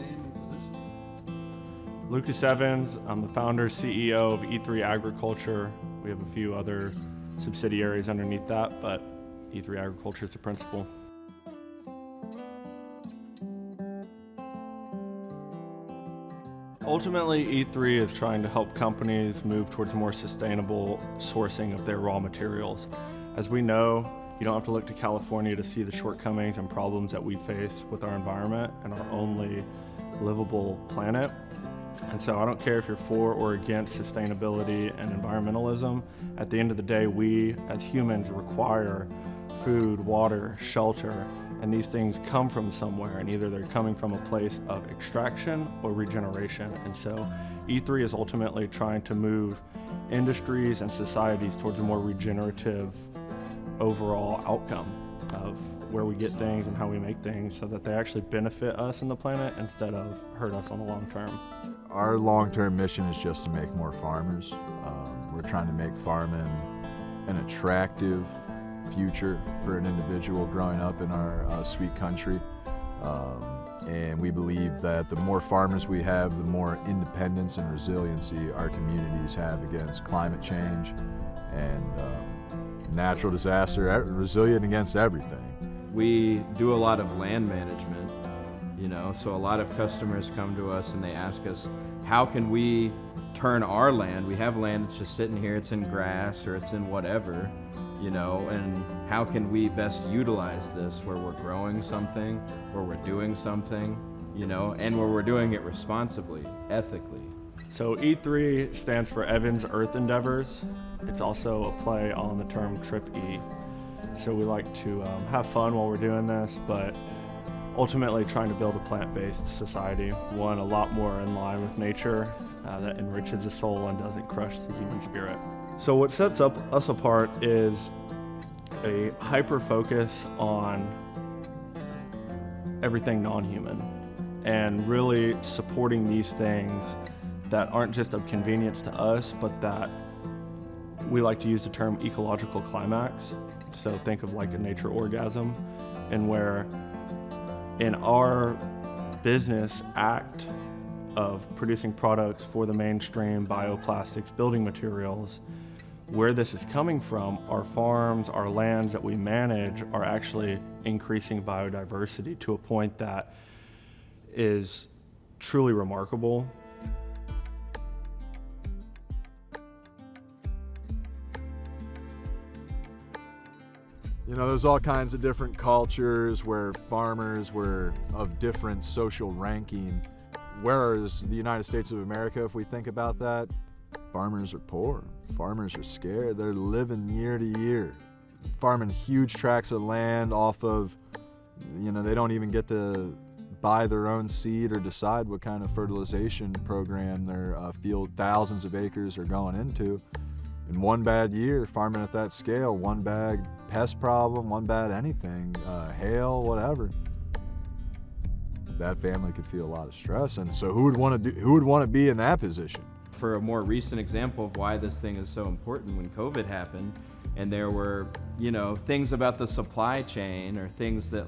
name and position? Lucas Evans, I'm the founder, CEO of E3 Agriculture. We have a few other subsidiaries underneath that, but E3 Agriculture is the principal. Ultimately, E3 is trying to help companies move towards a more sustainable sourcing of their raw materials. As we know, you don't have to look to California to see the shortcomings and problems that we face with our environment and our only livable planet. And so I don't care if you're for or against sustainability and environmentalism. At the end of the day, we as humans require food, water, shelter, and these things come from somewhere, and either they're coming from a place of extraction or regeneration. And so E3 is ultimately trying to move industries and societies towards a more regenerative overall outcome of where we get things and how we make things so that they actually benefit us and the planet instead of hurt us on the long term. Our long-term mission is just to make more farmers. We're trying to make farming an attractive future for an individual growing up in our sweet country. And we believe that the more farmers we have, the more independence and resiliency our communities have against climate change and natural disaster, resilient against everything. We do a lot of land management, so a lot of customers come to us and they ask us, how can we turn our land? We have land that's just sitting here, it's in grass or it's in whatever, and how can we best utilize this where we're growing something, where we're doing something, and where we're doing it responsibly, ethically. So E3 stands for Evans Earth Endeavors. It's also a play on the term Trip E. So we like to have fun while we're doing this, but ultimately trying to build a plant-based society, one a lot more in line with nature that enriches the soul and doesn't crush the human spirit. So what sets us apart is a hyper-focus on everything non-human and really supporting these things that aren't just of convenience to us, but that we like to use the term ecological climax. So think of like a nature orgasm, and where in our business act of producing products for the mainstream, bioplastics, building materials, where this is coming from, our farms, our lands that we manage are actually increasing biodiversity to a point that is truly remarkable. There's all kinds of different cultures where farmers were of different social ranking. Whereas the United States of America, if we think about that, farmers are poor, farmers are scared, they're living year to year, farming huge tracts of land off of, they don't even get to buy their own seed or decide what kind of fertilization program their field, thousands of acres are going into. In one bad year, farming at that scale, one bad pest problem, one bad anything, hail, whatever, that family could feel a lot of stress. And so who would want to be in that position? For a more recent example of why this thing is so important, when COVID happened and there were, things about the supply chain or things that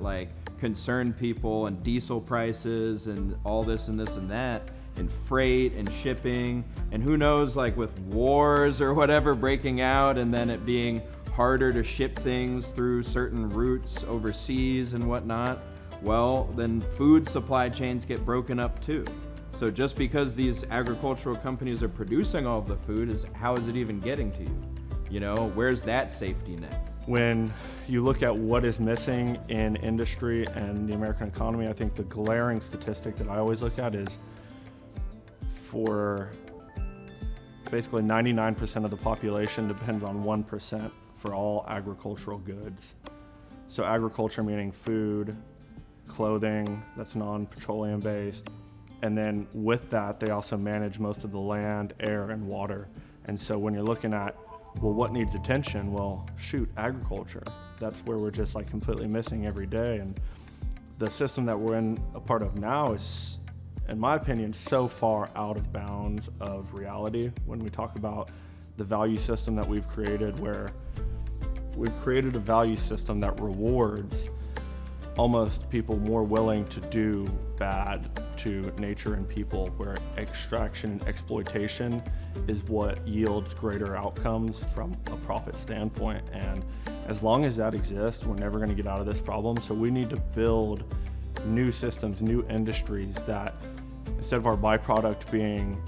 concerned people, and diesel prices and all this and this and that, and freight and shipping, and who knows, with wars or whatever breaking out and then it being harder to ship things through certain routes overseas and whatnot, well, then food supply chains get broken up too. So just because these agricultural companies are producing all of the food, how is it even getting to you? Where's that safety net? When you look at what is missing in industry and the American economy, I think the glaring statistic that I always look at is for basically 99% of the population depends on 1% for all agricultural goods. So agriculture meaning food, clothing that's non-petroleum based, and then with that they also manage most of the land, air, and water. And so when you're looking at, well, what needs attention? Well, shoot, agriculture. That's where we're just completely missing every day. And the system that we're in a part of now is, in my opinion, so far out of bounds of reality when we talk about the value system that we've created, where we've created a value system that rewards almost people more willing to do bad to nature and people, where extraction and exploitation is what yields greater outcomes from a profit standpoint. And as long as that exists, we're never going to get out of this problem. So we need to build new systems, new industries that, instead of our byproduct being,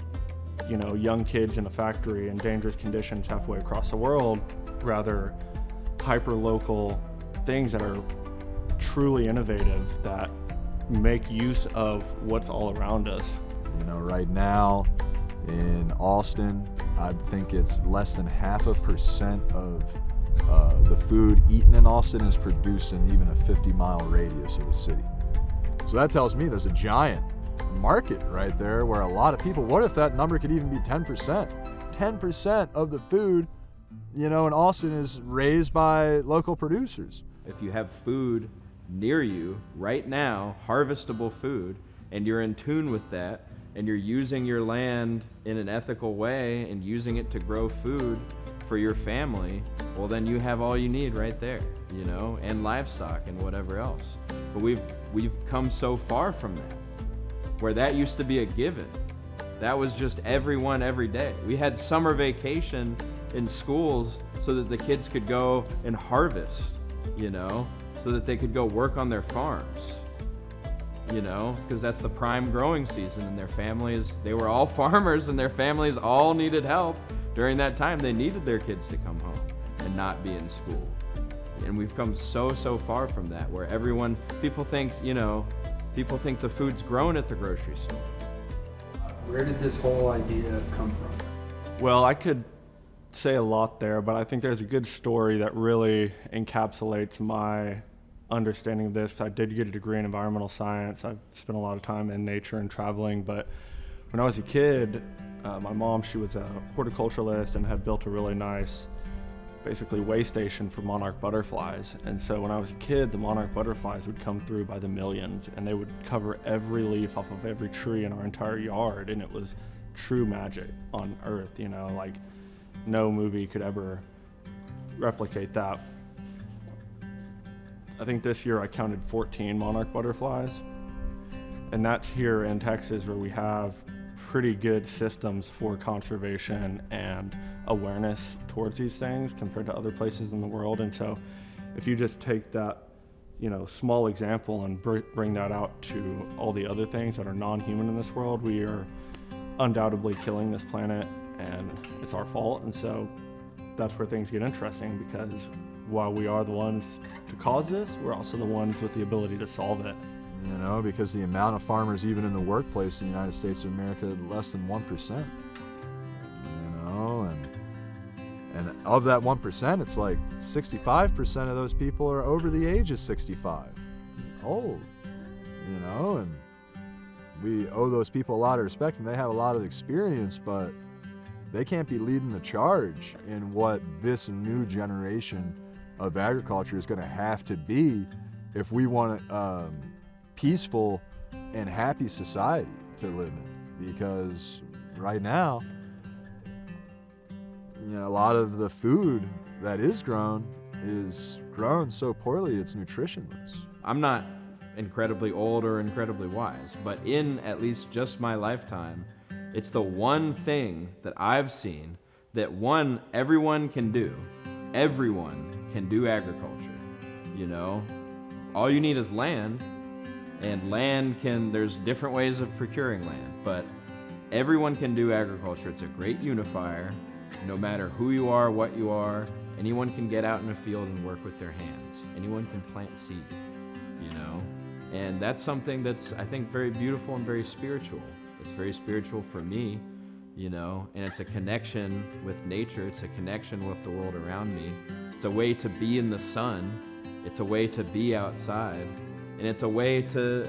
you know, young kids in a factory in dangerous conditions halfway across the world, rather hyper-local things that are truly innovative, that make use of what's all around us. You know, right now in Austin, I think it's less than 0.5% of the food eaten in Austin is produced in even a 50-mile radius of the city. So that tells me there's a giant market right there where a lot of people, what if that number could even be 10%? 10% of the food, you know, in Austin is raised by local producers. If you have food near you right now, harvestable food, and you're in tune with that, and you're using your land in an ethical way and using it to grow food for your family, well, then you have all you need right there, you know, and livestock and whatever else. But we've come so far from that, where that used to be a given. That was just everyone every day. We had summer vacation in schools so that the kids could go and harvest, you know, so that they could go work on their farms, you know, because that's the prime growing season, and their families, they were all farmers, and their families all needed help during that time. They needed their kids to come home and not be in school. And we've come so far from that, where people think the food's grown at the grocery store. Where did this whole idea come from? Well, I could say a lot there, but I think there's a good story that really encapsulates my understanding of this. I did get a degree in environmental science. I've spent a lot of time in nature and traveling, but when I was a kid, my mom, she was a horticulturalist and had built a really nice, basically way station for monarch butterflies. And so when I was a kid, the monarch butterflies would come through by the millions, and they would cover every leaf off of every tree in our entire yard, and it was true magic on earth, you know, like no movie could ever replicate that. I think this year I counted 14 monarch butterflies, and that's here in Texas, where we have pretty good systems for conservation and awareness towards these things compared to other places in the world. And so if you just take that, you know, small example and bring that out to all the other things that are non-human in this world, we are undoubtedly killing this planet, and it's our fault. And so that's where things get interesting, because while we are the ones to cause this, we're also the ones with the ability to solve it. You know, because the amount of farmers even in the workplace in the United States of America, less than 1%. You know, and of that 1%, it's like 65% of those people are over the age of 65. Old. You know, and we owe those people a lot of respect, and they have a lot of experience, but they can't be leading the charge in what this new generation of agriculture is going to have to be if we want a peaceful and happy society to live in. Because right now, you know, a lot of the food that is grown so poorly it's nutritionless. I'm not incredibly old or incredibly wise, but in at least just my lifetime, it's the one thing that I've seen that everyone can do. Everyone can do agriculture, you know? All you need is land, and there's different ways of procuring land, but everyone can do agriculture. It's a great unifier. No matter who you are, what you are, anyone can get out in a field and work with their hands. Anyone can plant seed, you know? And that's something that's, I think, very beautiful and very spiritual. It's very spiritual for me, you know, and it's a connection with nature. It's a connection with the world around me. It's a way to be in the sun. It's a way to be outside. And it's a way to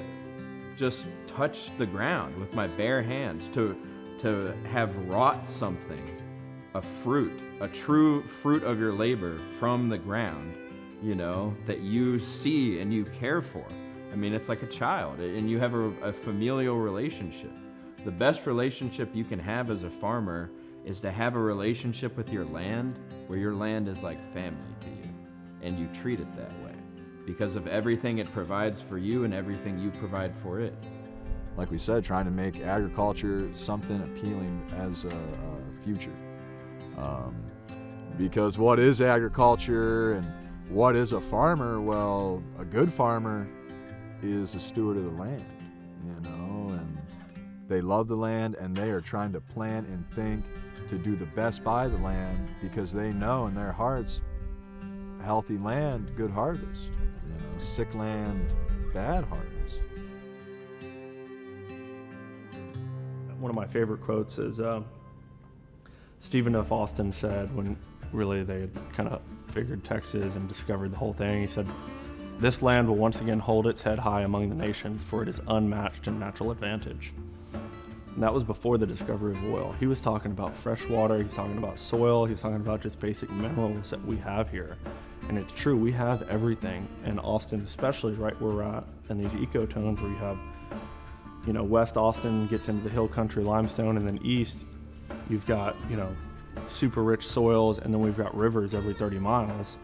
just touch the ground with my bare hands, to have wrought something, a true fruit of your labor from the ground, you know, that you see and you care for. I mean, it's like a child, and you have a familial relationship. The best relationship you can have as a farmer is to have a relationship with your land where your land is like family to you, and you treat it that way because of everything it provides for you and everything you provide for it. like we said, trying to make agriculture something appealing as a future. Because what is agriculture and what is a farmer? Well, a good farmer is a steward of the land, and they love the land, and they are trying to plan and think to do the best by the land, because they know in their hearts, healthy land, good harvest. Sick land, bad harvest. One of my favorite quotes is Stephen F. Austin said, when really they had kind of figured Texas and discovered the whole thing, he said, "This land will once again hold its head high among the nations, for it is unmatched in natural advantage." And that was before the discovery of oil. He was talking about fresh water, he's talking about soil, he's talking about just basic minerals that we have here. And it's true, we have everything. And Austin, especially right where we're at, and these ecotones where you have, West Austin gets into the hill country limestone, and then east, you've got, super rich soils, and then we've got rivers every 30 miles.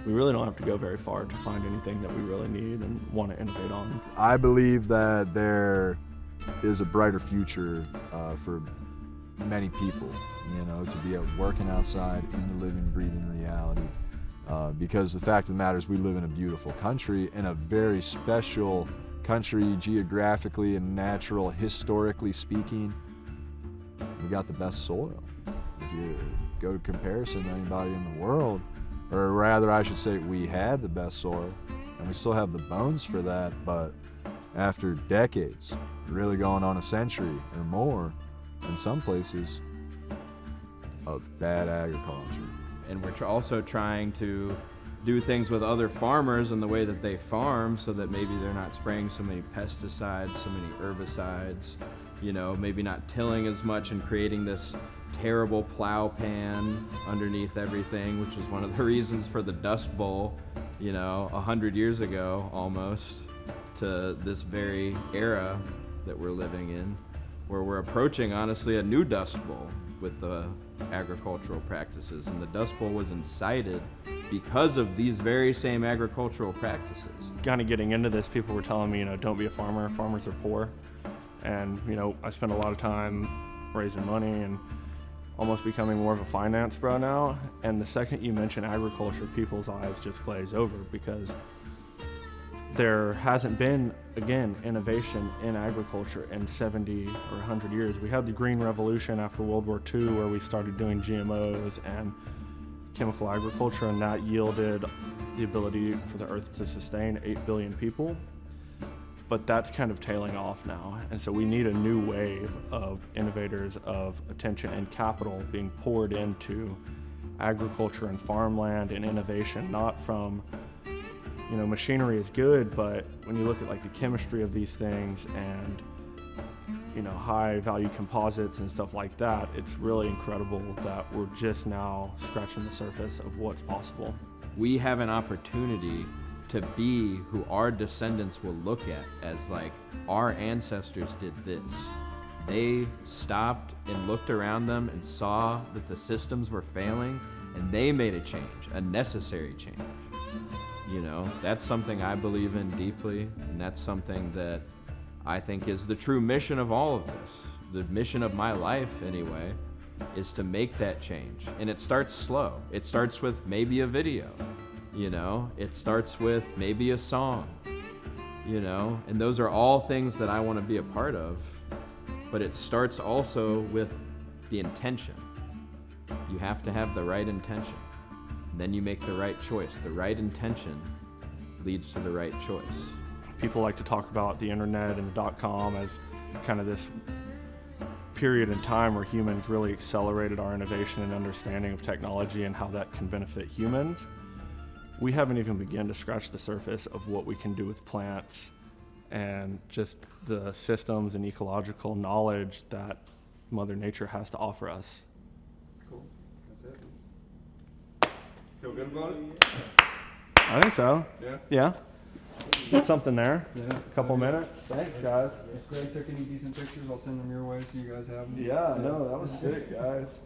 We really don't have to go very far to find anything that we really need and want to innovate on. I believe that there is a brighter future for many people, to be out working outside in the living, breathing reality. Because the fact of the matter is, we live in a beautiful country, in a very special country, geographically and natural, historically speaking. We got the best soil. If you go to comparison to anybody in the world, or rather I should say, we had the best soil, and we still have the bones for that, but after decades, really going on a century or more in some places, of bad agriculture. And we're also trying to do things with other farmers in the way that they farm, so that maybe they're not spraying so many pesticides, so many herbicides, maybe not tilling as much and creating this terrible plow pan underneath everything, which is one of the reasons for the Dust Bowl, 100 years ago almost, to this very era that we're living in, where we're approaching, honestly, a new Dust Bowl with the agricultural practices. And the Dust Bowl was incited because of these very same agricultural practices. Kind of getting into this, people were telling me, don't be a farmer, farmers are poor. And, I spend a lot of time raising money and almost becoming more of a finance bro now. And the second you mention agriculture, people's eyes just glaze over, because there hasn't been, again, innovation in agriculture in 70 or 100 years. We had the Green Revolution after World War II, where we started doing GMOs and chemical agriculture, and that yielded the ability for the earth to sustain 8 billion people. But that's kind of tailing off now. And so we need a new wave of innovators, of attention and capital being poured into agriculture and farmland and innovation, not from, machinery is good, but when you look at the chemistry of these things and, high value composites and stuff like that, it's really incredible that we're just now scratching the surface of what's possible. We have an opportunity to be who our descendants will look at as our ancestors did this. They stopped and looked around them and saw that the systems were failing, and they made a change, a necessary change. That's something I believe in deeply, and that's something that I think is the true mission of all of this. The mission of my life, anyway, is to make that change. And it starts slow. It starts with maybe a video, it starts with maybe a song, and those are all things that I want to be a part of. But it starts also with the intention. You have to have the right intention. Then you make the right choice. The right intention leads to the right choice. People like to talk about the internet and the .com as kind of this period in time where humans really accelerated our innovation and understanding of technology and how that can benefit humans. We haven't even begun to scratch the surface of what we can do with plants and just the systems and ecological knowledge that Mother Nature has to offer us. Cool. That's it. Feel good about it? I think so. Yeah? Yeah. Something there. Yeah. A couple minutes. Thanks, guys. If Greg took any decent pictures, I'll send them your way so you guys have them. Yeah, no, that was sick, guys.